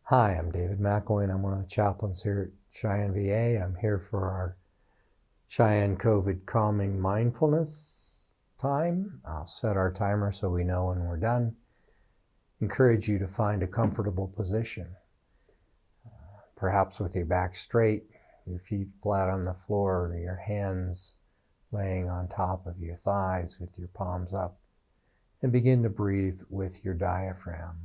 Hi, I'm David McElwain. I'm one of the chaplains here at Cheyenne VA. I'm here for our Cheyenne COVID Calming mindfulness time. I'll set our timer so we know when we're done. Encourage you to find a comfortable position, perhaps with your back straight, your feet flat on the floor, your hands laying on top of your thighs with your palms up, and begin to breathe with your diaphragm.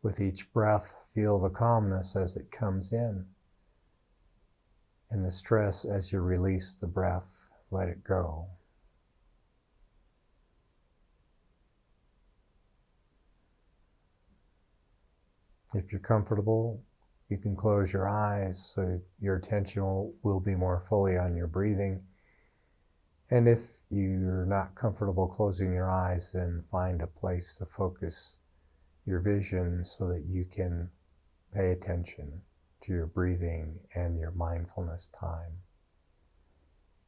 With each breath, feel the calmness as it comes in, and the stress as you release the breath, let it go. If you're comfortable, you can close your eyes so your attention will be more fully on your breathing. And if you're not comfortable closing your eyes, then find a place to focus your vision so that you can pay attention to your breathing and your mindfulness time.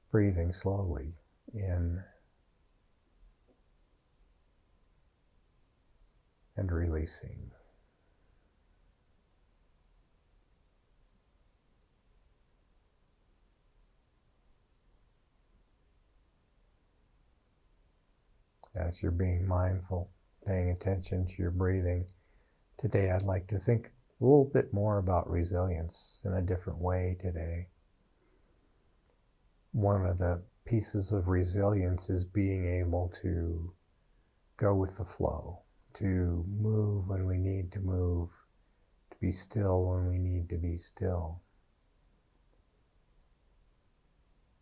Breathing slowly in and releasing. As you're being mindful, paying attention to your breathing, today I'd like to think a little bit more about resilience in a different way today. One of the pieces of resilience is being able to go with the flow, to move when we need to move, to be still when we need to be still.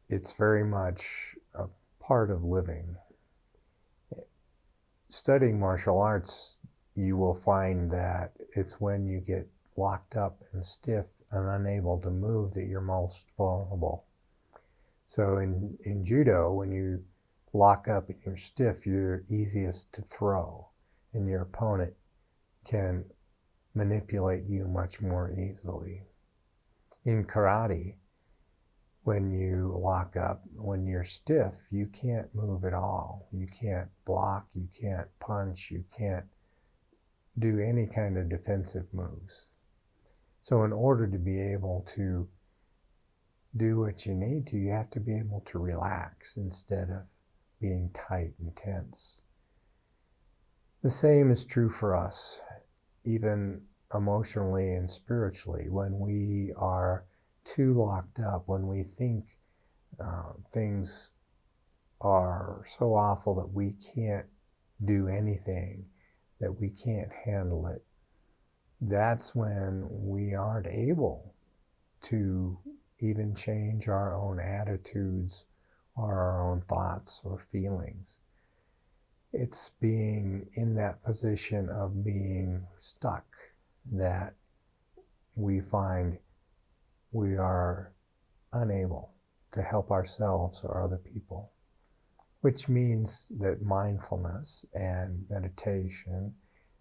It's very much a part of living. Studying martial arts, you will find that it's when you get locked up and stiff and unable to move that you're most vulnerable. So in judo, when you lock up and you're stiff, you're easiest to throw, and your opponent can manipulate you much more easily. In karate, when you lock up, when you're stiff, you can't move at all. You can't block, you can't punch, you can't do any kind of defensive moves. So in order to be able to do what you need to, you have to be able to relax instead of being tight and tense. The same is true for us, even emotionally and spiritually. When we are too locked up, when we think things are so awful that we can't do anything, that we can't handle it, that's when we aren't able to even change our own attitudes or our own thoughts or feelings. It's being in that position of being stuck that we find we are unable to help ourselves or other people, which means that mindfulness and meditation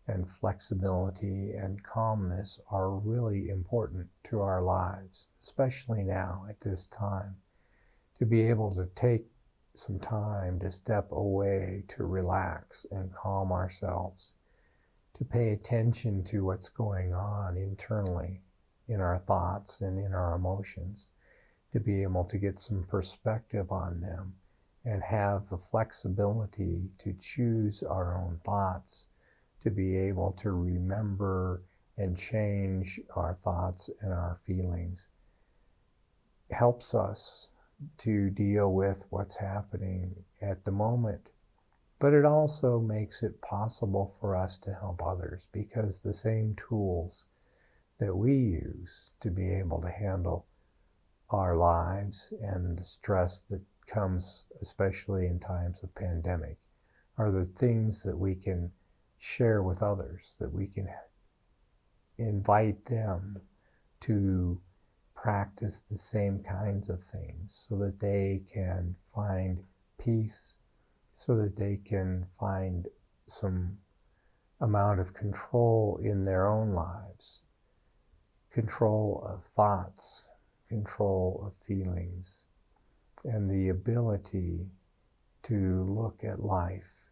and flexibility and calmness are really important to our lives, especially now at this time, to be able to take some time to step away, to relax and calm ourselves, to pay attention to what's going on internally in our thoughts and in our emotions, to be able to get some perspective on them and have the flexibility to choose our own thoughts, to be able to remember and change our thoughts and our feelings. It helps us to deal with what's happening at the moment, but it also makes it possible for us to help others, because the same tools that we use to be able to handle our lives and the stress that comes, especially in times of pandemic, are the things that we can share with others, that we can invite them to practice the same kinds of things so that they can find peace, so that they can find some amount of control in their own lives, control of thoughts, control of feelings, and the ability to look at life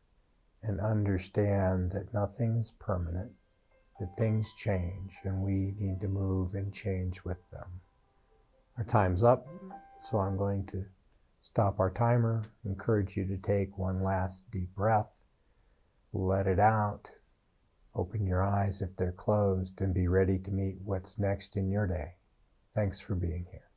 and understand that nothing's permanent, that things change and we need to move and change with them. Our time's up, so I'm going to stop our timer, encourage you to take one last deep breath, let it out, open your eyes if they're closed, and be ready to meet what's next in your day. Thanks for being here.